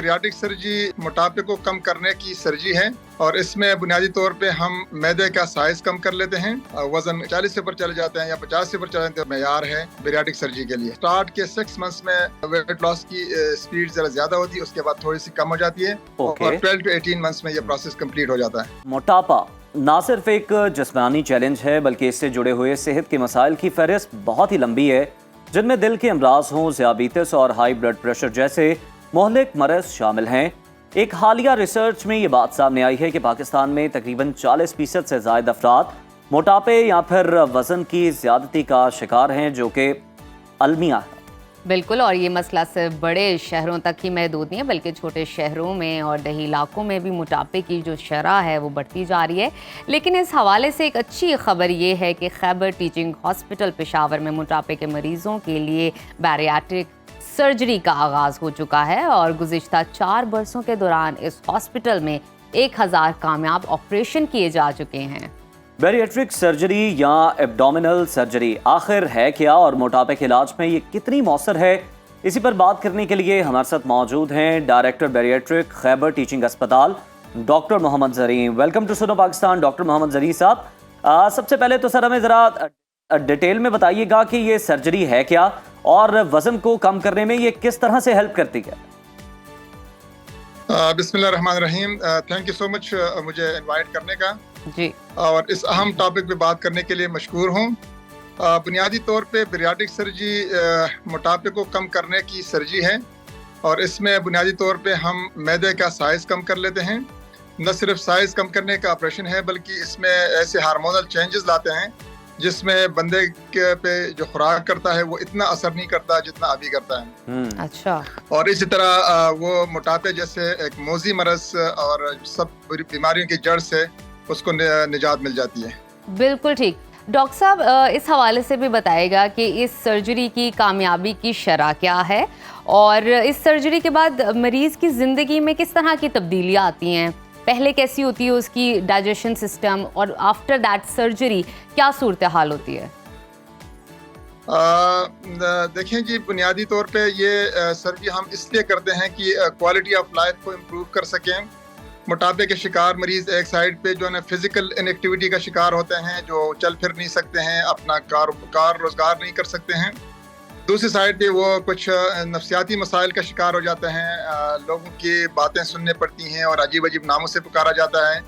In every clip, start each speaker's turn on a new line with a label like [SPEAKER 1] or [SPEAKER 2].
[SPEAKER 1] Bariatric surgery मोटापे को कम करने की सर्जरी है और इसमें बुनियादी तौर पे हम मैदे का साइज कम कर लेते हैं। वजन 40 से ऊपर चले जाते हैं या 50 से ऊपर चले जाते हैं, मयार है बेरियाट्रिक सर्जरी के लिए। स्टार्ट के 6 मंथ्स में वेट लॉस की स्पीड जरा ज्यादा होती है, उसके बाद थोड़ी सी कम हो जाती है और 12 to 18 मंथ्स में ये प्रोसेस कंप्लीट हो जाता है।
[SPEAKER 2] मोटापा ना सिर्फ एक जिस्मानी चैलेंज है बल्कि इससे जुड़े हुए सेहत के मसाइल की फहरिस्त बहुत ही लंबी है, जिनमें दिल के अमराज हों, ज़ियाबीतिस और हाई ब्लड प्रेशर जैसे मुहलिक मरज़ शामिल हैं। एक हालिया रिसर्च में ये बात सामने आई है कि पाकिस्तान में तकरीबन 40% से ज़ायद अफराद मोटापे या फिर वज़न की ज़्यादती का शिकार हैं, जो कि अलमिया है।
[SPEAKER 3] बिल्कुल, और ये मसला सिर्फ बड़े शहरों तक ही महदूद नहीं है बल्कि छोटे शहरों में और दही इलाकों में भी मोटापे की जो शरह है वो बढ़ती जा रही है। लेकिन इस हवाले से एक अच्छी खबर ये है कि खैबर टीचिंग हॉस्पिटल पेशावर में मोटापे के मरीजों के लिए बैरियाट्रिक सर्जरी का आगाज़ हो चुका है और गुज़िश्ता 4 बरसों के दौरान इस हॉस्पिटल में 1000 कामयाब ऑपरेशन किए जा चुके हैं।
[SPEAKER 2] बैरियाट्रिक सर्जरी या एब्डोमिनल सर्जरी आखिर है क्या और मोटापे के इलाज में ये कितनी मौसर है, इसी पर बात करने के लिए हमारे साथ मौजूद हैं डायरेक्टर बैरियाट्रिक खैबर टीचिंग अस्पताल doctor Mohammad zari. Welcome to सुनो पाकिस्तान डॉक्टर मोहम्मद ज़री साहब। सबसे पहले तो सर हमें ज़रा डिटेल में बताइएगा कि ये सर्जरी है क्या और वज़न को कम करने में ये किस तरह से हेल्प करती है।
[SPEAKER 1] बिस्मिल्लाहिर्रहमानिर्रहीम। थैंक यू सो मच मुझे इनवाइट करने का
[SPEAKER 3] जी,
[SPEAKER 1] और इस अहम टॉपिक पे बात करने के लिए मशकूर हूँ। बुनियादी तौर पे बैरियाट्रिक सर्जरी मोटापे को कम करने की सर्जरी है और इसमें बुनियादी तौर पे हम मैदे का साइज़ कम कर लेते हैं। न सिर्फ साइज़ कम करने का ऑपरेशन है बल्कि इसमें ऐसे हार्मोनल चेंजेस लाते हैं जिसमें बंदे के पे जो खुराक करता है वो इतना असर नहीं करता जितना अभी करता है।
[SPEAKER 3] अच्छा।
[SPEAKER 1] और इसी तरह वो मोटापे जैसे एक मोजी मरज और सब बीमारियों की जड़ से उसको निजात मिल जाती है। बिल्कुल
[SPEAKER 3] ठीक। डॉक्टर साहब, इस हवाले से भी बताएगा कि इस सर्जरी की कामयाबी की शरह क्या है और इस सर्जरी के बाद मरीज़ की ज़िंदगी में किस तरह की तब्दीलियाँ आती हैं, पहले कैसी होती है उसकी डाइजेशन सिस्टम और आफ्टर दैट सर्जरी क्या सूरत हाल होती है।
[SPEAKER 1] देखें जी, बुनियादी तौर पे ये सर्जरी हम इसलिए करते हैं कि क्वालिटी ऑफ लाइफ को इम्प्रूव कर सकें। मोटापे के शिकार मरीज़ एक साइड पे जो है ना फिजिकल इनएक्टिविटी का शिकार होते हैं, जो चल फिर नहीं सकते हैं, अपना कार रोज़गार नहीं कर सकते हैं। दूसरी साइड पे वो कुछ नफ्सियाती मसाइल का शिकार हो जाते हैं, लोगों की बातें सुनने पड़ती हैं और अजीब अजीब नामों से पुकारा जाता है।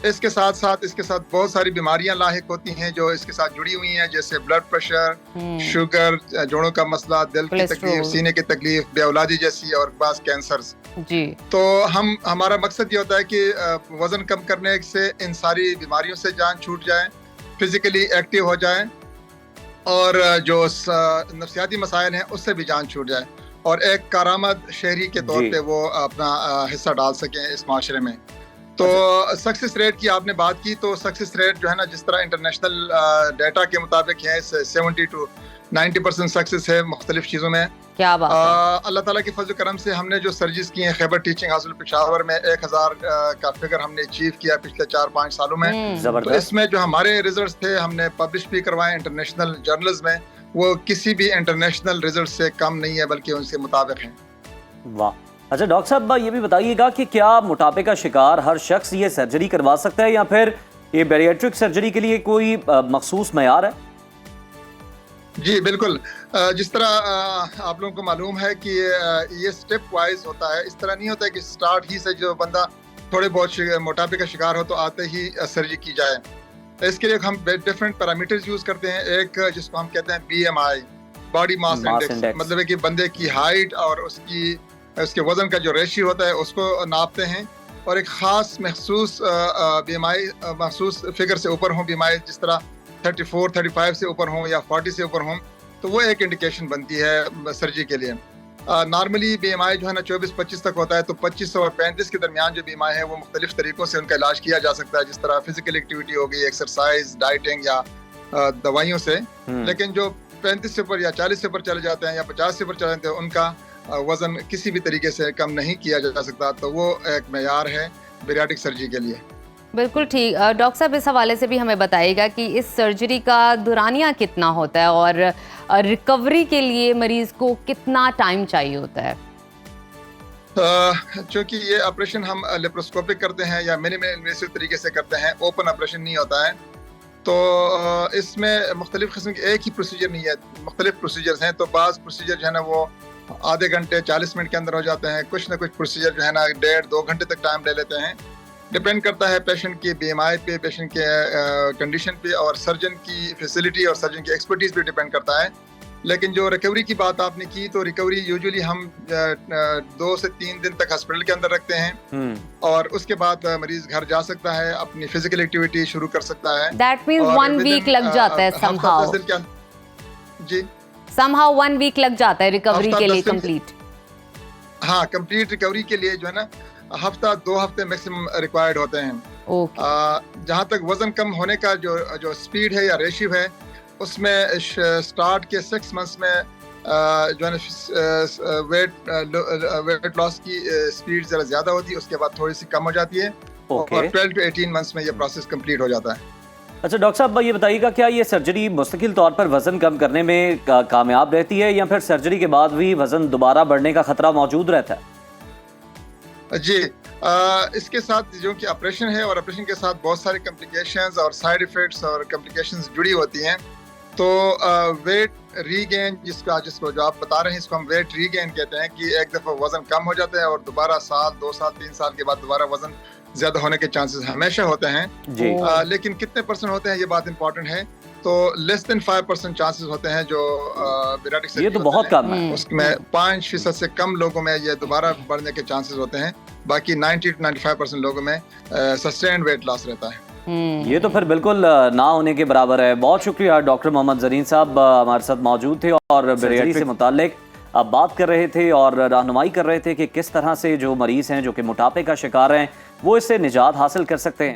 [SPEAKER 1] इसके साथ बहुत सारी बीमारियां लाहिक होती हैं जो इसके साथ जुड़ी हुई हैं, जैसे ब्लड प्रेशर, शुगर, जोड़ों का मसला, दिल की तकलीफ, सीने की तकलीफ, बेऔलादी जैसी और बास कैंसर्स जी। तो हमारा मकसद ये होता है कि वजन कम करने से इन सारी बीमारियों से जान छूट जाए, फिजिकली एक्टिव हो जाए और जो नफ्सियाती मसाइल हैं उससे भी जान छूट जाए और एक कारामद शहरी के तौर पे वो अपना हिस्सा डाल सकें इस माशरे में। तो सक्सेस रेट की आपने बात की, तो सक्सेस रेट जो है ना, जिस तरह इंटरनेशनल डाटा के मुताबिक है 70 to 90% सक्सेस है मुख्तलिफ चीज़ों में। क्या बात है। अल्लाह ताला के फजल करम से हमने जो सर्जरीज की हैं खैबर टीचिंग हॉस्पिटल पेशावर में 1000 का फिगर हमने अचीव किया पिछले 4-5 सालों में। तो इसमें जो हमारे रिजल्ट्स थे हमने पब्लिश भी करवाए इंटरनेशनल जर्नल्स में, वो किसी भी इंटरनेशनल रिजल्ट से कम नहीं है बल्कि उनसे मुताबिक हैं। वाह।
[SPEAKER 2] अच्छा डॉक्टर साहब, ये भी बताइएगा कि क्या मोटापे का शिकार हर शख्स ये सर्जरी करवा सकता है या फिर ये बैरियाट्रिक सर्जरी के लिए कोई मखसूस मयार है?
[SPEAKER 1] जी बिल्कुल। जिस तरह आप लोगों को मालूम है कि ये स्टेप वाइज होता है, इस तरह नहीं होता है कि स्टार्ट ही से जो बंदा थोड़े बहुत मोटापे का शिकार हो तो आते ही सर्जरी की जाए। इसके लिए हम डिफरेंट पैरामीटर्स यूज करते हैं। एक जिसको हम कहते हैं BMI, बॉडी मास इंडेक्स, मतलब है कि बंदे की हाइट और उसके वजन का जो रेशियो होता है उसको नापते हैं और एक खास महसूस BMI महसूस फिगर से ऊपर हो, BMI जिस तरह 34-35 से ऊपर हों या 40 से ऊपर हों, तो वो एक इंडिकेशन बनती है सर्जरी के लिए। नॉर्मली BMI जो है ना 24-25 तक होता है, तो 25 और 35 के दरमियान जो BMI है वो मुख्तलिफ तरीक़ों से उनका इलाज किया जा सकता है, जिस तरह फिजिकल एक्टिविटी हो गई, एक्सरसाइज, डाइटिंग या दवाइयों से। लेकिन जो 35 से ऊपर या 40 से ऊपर चले जाते हैं या 50 से ऊपर चले जाते हैं, उनका वजन किसी भी तरीके से कम नहीं किया जा सकता, तो वो एक मेयार है बैरियाट्रिक सर्जरी के लिए।
[SPEAKER 3] बिल्कुल ठीक। डॉक्टर साहब, इस हवाले से भी हमें बताइएगा कि इस सर्जरी का दुरानिया कितना होता है और रिकवरी के लिए मरीज को कितना टाइम चाहिए होता है।
[SPEAKER 1] चूँकि ये ऑपरेशन हम लेप्रोस्कोपिक करते हैं या मिनिमल इन्वेसिव तरीके से करते हैं, ओपन ऑपरेशन नहीं होता है, तो इसमें मुख्तलिफ़ किस्म के एक ही प्रोसीजर नहीं है, मुख्तलिफ प्रोसीजर्स हैं। तो बाज़ प्रोसीजर जो है ना वो आधे घंटे 40 मिनट के अंदर हो जाते हैं, कुछ ना कुछ प्रोसीजर जो है ना 1.5-2 घंटे तक टाइम ले लेते हैं। डिपेंड करता है पेशेंट की BMI पे, पेशेंट के कंडीशन पे और सर्जन की फैसिलिटी और सर्जन की एक्सपर्टीज़ पे डिपेंड करता है। लेकिन जो रिकवरी की बात आपने की, तो रिकवरी यूजुअली हम 2 से 3 दिन तक हॉस्पिटल के अंदर रखते हैं और उसके बाद मरीज घर जा सकता है, अपनी फिजिकल एक्टिविटी शुरू कर सकता है।
[SPEAKER 3] दैट मींस 1 वीक लग जाता है समहाउ।
[SPEAKER 1] जी,
[SPEAKER 3] समहाउ 1 वीक लग जाता है रिकवरी के लिए कंप्लीट।
[SPEAKER 1] हाँ, कंप्लीट रिकवरी के लिए जो है ना हफ्ता 2 हफ्ते मैक्सिमम रिक्वायर्ड होते हैं। जहाँ तक वजन कम होने का जो स्पीड है या रेशियो है, उसमें स्टार्ट के 6 मंथ्स में जो है ना वेट लॉस की स्पीड ज़रा ज़्यादा होती है, उसके बाद थोड़ी सी कम हो जाती है और 12 to 18 मंथ्स में ये प्रोसेस कंप्लीट हो जाता है।
[SPEAKER 2] अच्छा डॉक्टर साहब, ये बताइएगा क्या ये सर्जरी मुस्तकिल तौर पर वज़न कम करने में कामयाब रहती है या फिर सर्जरी के बाद भी वज़न दोबारा बढ़ने का खतरा मौजूद रहता है?
[SPEAKER 1] जी, इसके साथ जो कि ऑपरेशन है और ऑपरेशन के साथ बहुत सारे कॉम्प्लिकेशंस और साइड इफ़ेक्ट्स और कॉम्प्लिकेशंस जुड़ी होती हैं। तो वेट रीगेन जिसको जो आप बता रहे हैं, इसको हम वेट रीगेन कहते हैं कि एक दफ़ा वज़न कम हो जाता है और दोबारा साल 2 साल 3 साल के बाद दोबारा वज़न ज़्यादा होने के चांसेस हमेशा होते हैं
[SPEAKER 2] जी।
[SPEAKER 1] लेकिन कितने परसेंट होते हैं ये बात इंपॉर्टेंट है। तो लेस देन 5% चांसेस होते हैं जो बेरियाट्रिक सर्जरी,
[SPEAKER 2] ये तो बहुत कम है।
[SPEAKER 1] उसमें 5% से कम लोगों में ये दोबारा बढ़ने के चांसेस होते हैं। बाकी 90 to 95% लोगों में सस्टेन्ड वेट लॉस रहता है।
[SPEAKER 2] ये तो फिर बिल्कुल ना होने के बराबर है। बहुत शुक्रिया डॉक्टर मोहम्मद ज़रीन साहब हमारे साथ मौजूद थे और बेरियाट्रिक से मुतालिक अब बात कर रहे थे और रहनुमाई कर रहे थे कि किस तरह से जो मरीज़ हैं जो कि मोटापे का शिकार हैं वो इससे निजात हासिल कर सकते हैं।